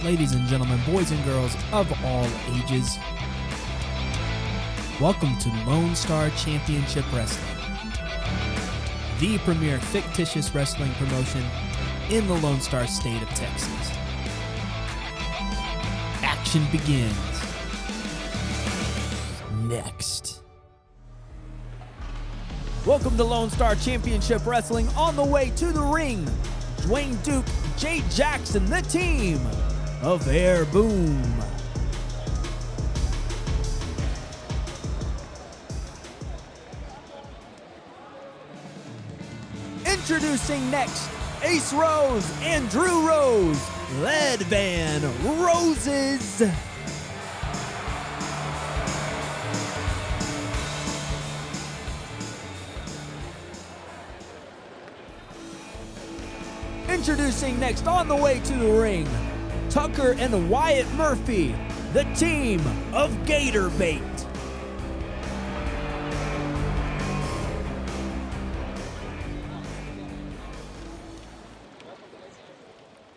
ladies and gentlemen, boys and girls of all ages. Welcome to Lone Star Championship Wrestling, the premier fictitious wrestling promotion in the Lone Star state of Texas. Action begins next. Welcome to Lone Star Championship Wrestling. On the way to the ring, Dwayne Duke, Jay Jackson, the team of AIRBOOM. Introducing next, Ace Rose and Drew Rose, Lead Van Roses. Introducing next, on the way to the ring, Tucker and Wyatt Murphy, the team of Gatorbait.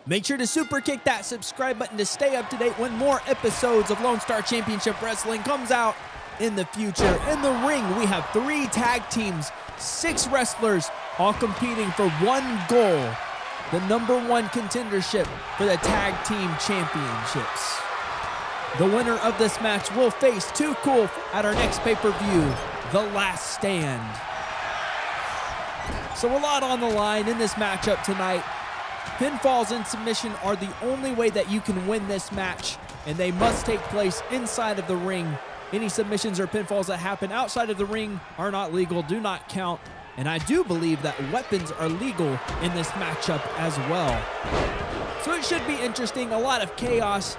Make sure to super kick that subscribe button to stay up to date when more episodes of Lone Star Championship Wrestling comes out in the future. In the ring, we have 3 tag teams, 6 wrestlers, all competing for one goal: the #1 contendership for the tag team championships. The winner of this match will face Too Cool at our next pay-per-view, The Last Stand. So a lot on the line in this matchup tonight. Pinfalls and submission are the only way that you can win this match, and they must take place inside of the ring. Any submissions or pinfalls that happen outside of the ring are not legal, do not count. And I do believe that weapons are legal in this matchup as well. So it should be interesting, a lot of chaos,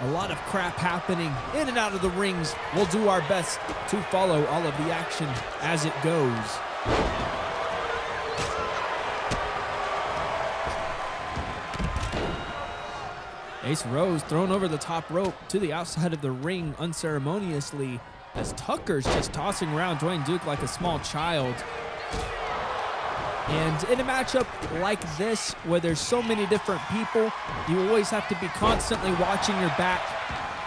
a lot of crap happening in and out of the rings. We'll do our best to follow all of the action as it goes. Ace Rose thrown over the top rope to the outside of the ring unceremoniously, as Tucker's just tossing around Dwayne Duke like a small child. And in a matchup like this, where there's so many different people, you always have to be constantly watching your back.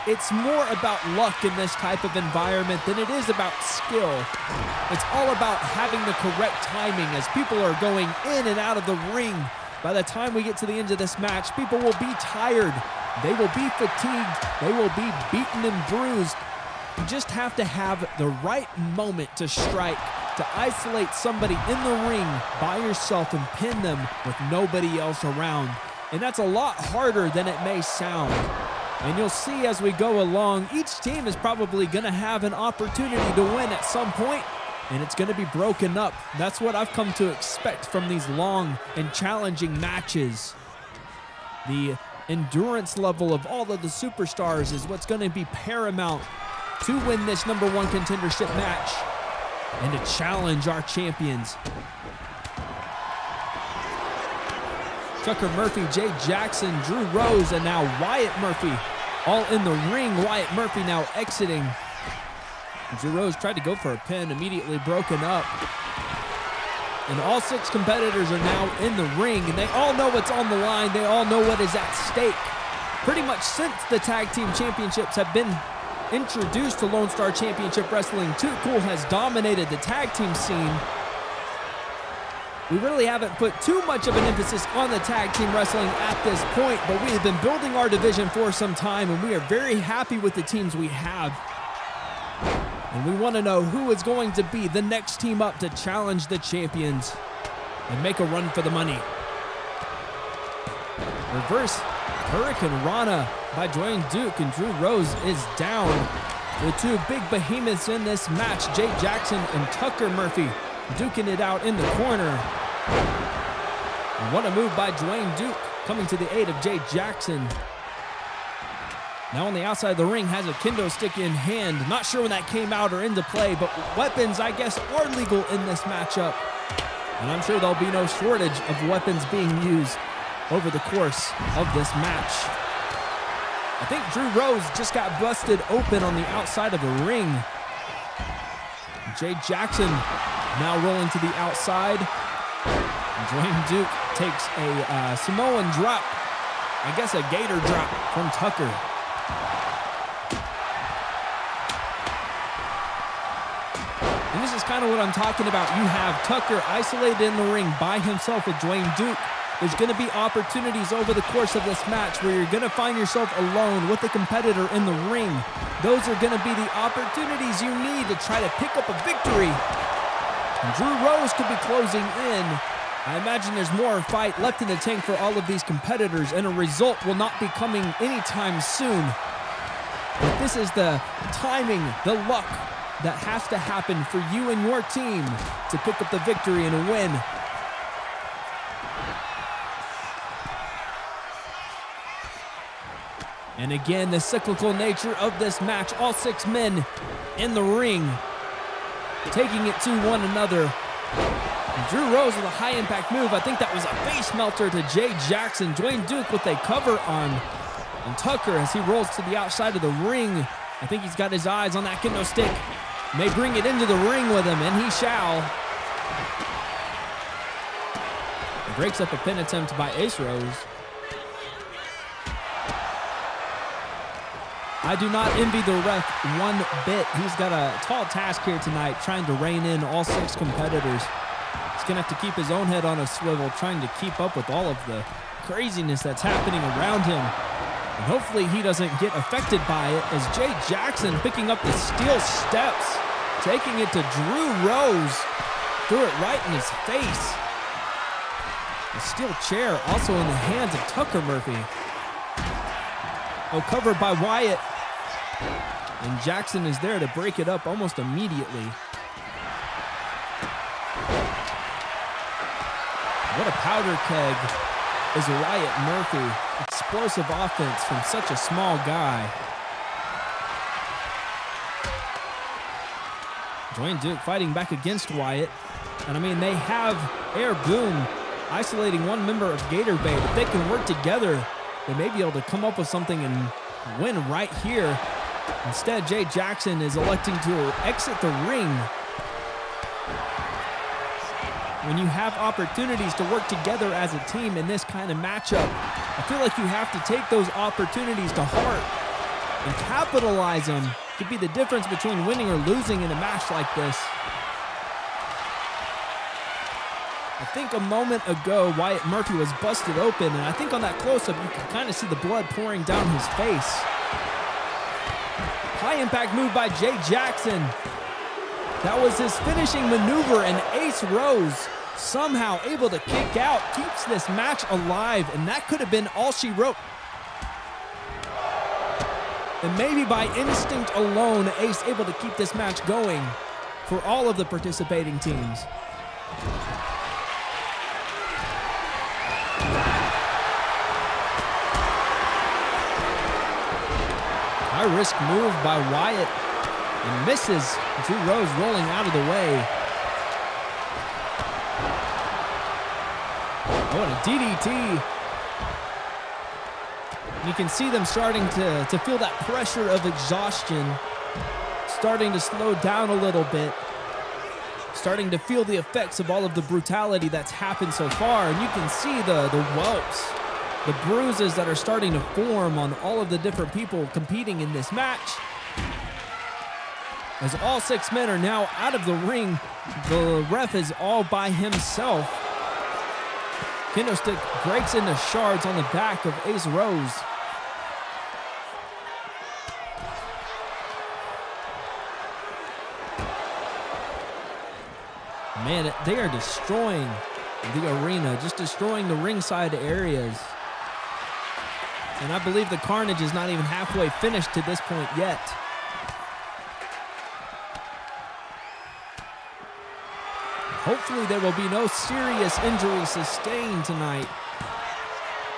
It's more about luck in this type of environment than it is about skill. It's all about having the correct timing as people are going in and out of the ring. By the time we get to the end of this match, people will be tired. They will be fatigued. They will be beaten and bruised. You just have to have the right moment to strike, to isolate somebody in the ring by yourself and pin them with nobody else around. And that's a lot harder than it may sound. And you'll see as we go along, each team is probably going to have an opportunity to win at some point, and it's going to be broken up. That's what I've come to expect from these long and challenging matches. The endurance level of all of the superstars is what's going to be paramount to win this #1 contendership match and to challenge our champions. Tucker Murphy, Jay Jackson, Drew Rose, and now Wyatt Murphy all in the ring. Wyatt Murphy now exiting. Drew Rose tried to go for a pin, immediately broken up. And all 6 competitors are now in the ring, and they all know what's on the line. They all know what is at stake. Pretty much since the tag team championships have been introduced to Lone Star Championship Wrestling, Too Cool has dominated the tag team scene. We really haven't put too much of an emphasis on the tag team wrestling at this point, but we have been building our division for some time, and we are very happy with the teams we have. And we want to know who is going to be the next team up to challenge the champions and make a run for the money. Reverse Hurricane Rana by Dwayne Duke, and Drew Rose is down. The 2 big behemoths in this match, Jay Jackson and Tucker Murphy, duking it out in the corner. And what a move by Dwayne Duke, coming to the aid of Jay Jackson. Now on the outside of the ring, has a kendo stick in hand. Not sure when that came out or into play, but weapons, I guess, are legal in this matchup. And I'm sure there'll be no shortage of weapons being used over the course of this match. I think Drew Rose just got busted open on the outside of the ring. Jay Jackson now rolling to the outside. Dwayne Duke takes a Samoan drop I guess a gator drop from Tucker. And this is kind of what I'm talking about. You have Tucker isolated in the ring by himself with Dwayne Duke. There's going to be opportunities over the course of this match where you're going to find yourself alone with a competitor in the ring. Those are going to be the opportunities you need to try to pick up a victory. And Drew Rose could be closing in. I imagine there's more fight left in the tank for all of these competitors, and a result will not be coming anytime soon. But this is the timing, the luck that has to happen for you and your team to pick up the victory and a win. And again, the cyclical nature of this match, all 6 men in the ring, taking it to one another. And Drew Rose with a high-impact move. I think that was a face melter to Jay Jackson. Dwayne Duke with a cover on. And Tucker, as he rolls to the outside of the ring, I think he's got his eyes on that kendo stick. May bring it into the ring with him, and he shall. He breaks up a pin attempt by Ace Rose. I do not envy the ref one bit. He's got a tall task here tonight, trying to rein in all 6 competitors. He's going to have to keep his own head on a swivel, trying to keep up with all of the craziness that's happening around him. And hopefully he doesn't get affected by it, as Jay Jackson picking up the steel steps, taking it to Drew Rose, threw it right in his face. The steel chair also in the hands of Tucker Murphy. Oh, covered by Wyatt. And Jackson is there to break it up almost immediately. What a powder keg is Wyatt Murphy. Explosive offense from such a small guy. Dwayne Duke fighting back against Wyatt. And I mean, they have AIRBOOM isolating one member of Gatorbait. If they can work together, they may be able to come up with something and win right here. Instead, Jay Jackson is electing to exit the ring. When you have opportunities to work together as a team in this kind of matchup, I feel like you have to take those opportunities to heart and capitalize them. Could be the difference between winning or losing in a match like this. I think a moment ago, Wyatt Murphy was busted open, and I think on that close-up, you can kind of see the blood pouring down his face. High-impact move by Jay Jackson. That was his finishing maneuver, and Ace Rose somehow able to kick out, keeps this match alive, and that could have been all she wrote. And maybe by instinct alone, Ace able to keep this match going for all of the participating teams. High-risk move by Wyatt, and misses. Drew Rose rolling out of the way. Oh, and a DDT. You can see them starting to feel that pressure of exhaustion, starting to slow down a little bit, starting to feel the effects of all of the brutality that's happened so far. And you can see the whelps, the bruises that are starting to form on all of the different people competing in this match. As all 6 men are now out of the ring, the ref is all by himself. Kendo stick breaks into shards on the back of Ace Rose. Man, they are destroying the arena, just destroying the ringside areas. And I believe the carnage is not even halfway finished to this point yet. Hopefully there will be no serious injuries sustained tonight.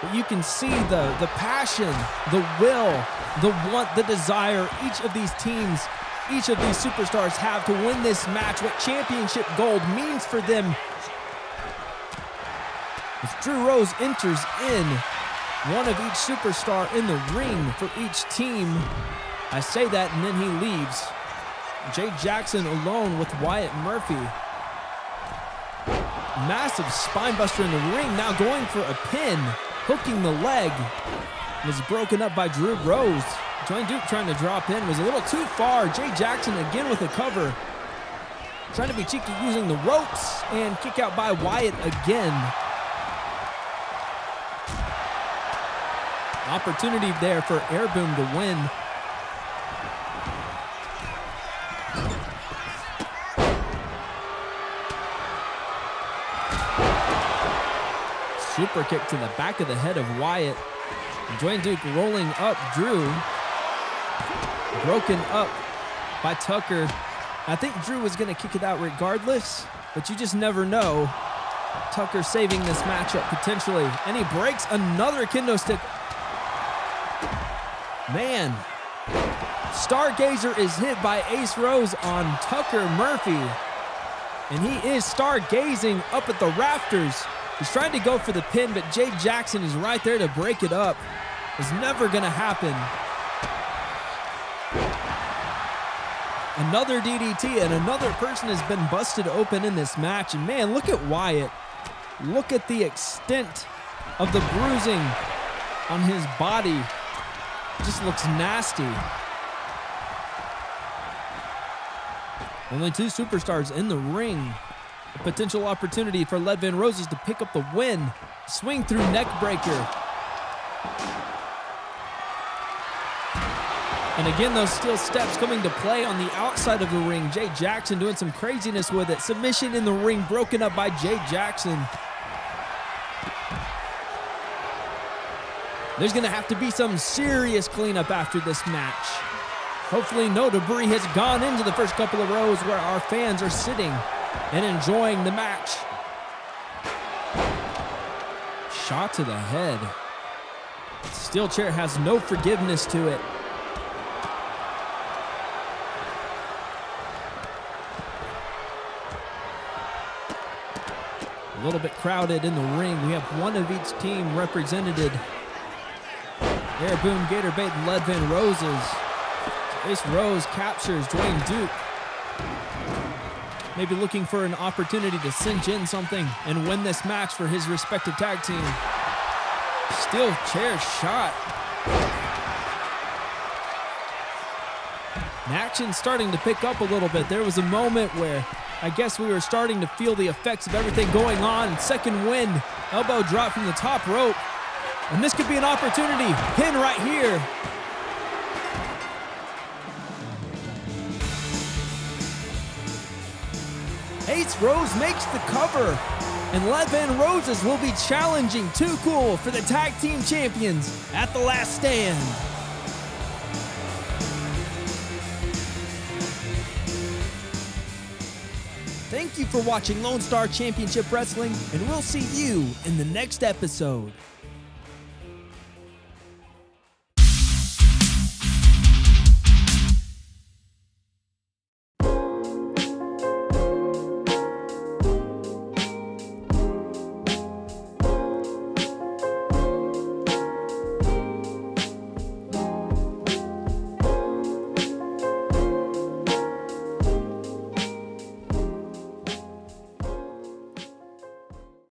But you can see the passion, the will, the want, the desire each of these teams, each of these superstars have to win this match, what championship gold means for them. As Drew Rose enters in, one of each superstar in the ring for each team. I say that and then he leaves. Jay Jackson alone with Wyatt Murphy. Massive spine buster in the ring, now going for a pin. hooking the leg. Was broken up by Drew Rose. Johnny Duke trying to drop in was a little too far. Jay Jackson again with a cover. Trying to be cheeky using the ropes, and kick out by Wyatt again. Opportunity there for AIRBOOM to win. Super kick to the back of the head of Wyatt. Johnny Duke rolling up Drew. Broken up by Tucker. I think Drew was going to kick it out regardless, but you just never know. Tucker saving this matchup potentially, and he breaks another kendo stick. Man, Stargazer is hit by Ace Rose on Tucker Murphy, and he is stargazing up at the rafters. He's trying to go for the pin, but Jay Jackson is right there to break it up. It's never going to happen. Another DDT, and another person has been busted open in this match. And man, look at Wyatt. Look at the extent of the bruising on his body. Just looks nasty. Only two superstars in the ring. A potential opportunity for Lead Van Roses to pick up the win. Swing through neck breaker. And again, those steel steps coming to play on the outside of the ring. Jay Jackson doing some craziness with it. Submission in the ring broken up by Jay Jackson. There's going to have to be some serious cleanup after this match. Hopefully no debris has gone into the first couple of rows where our fans are sitting and enjoying the match. Shot to the head. Steel chair has no forgiveness to it. A little bit crowded in the ring. We have one of each team represented. AIRBOOM, Gatorbait, and Lead Van Roses. Ace Rose captures Dwayne Duke. Maybe looking for an opportunity to cinch in something and win this match for his respective tag team. Steel chair shot. And action starting to pick up a little bit. There was a moment where I guess we were starting to feel the effects of everything going on. Second wind, elbow drop from the top rope. And this could be an opportunity. Pin right here. Ace Rose makes the cover. And Lead Van Roses will be challenging Too Cool for the tag team champions at the last stand. Thank you for watching Lone Star Championship Wrestling, and we'll see you in the next episode.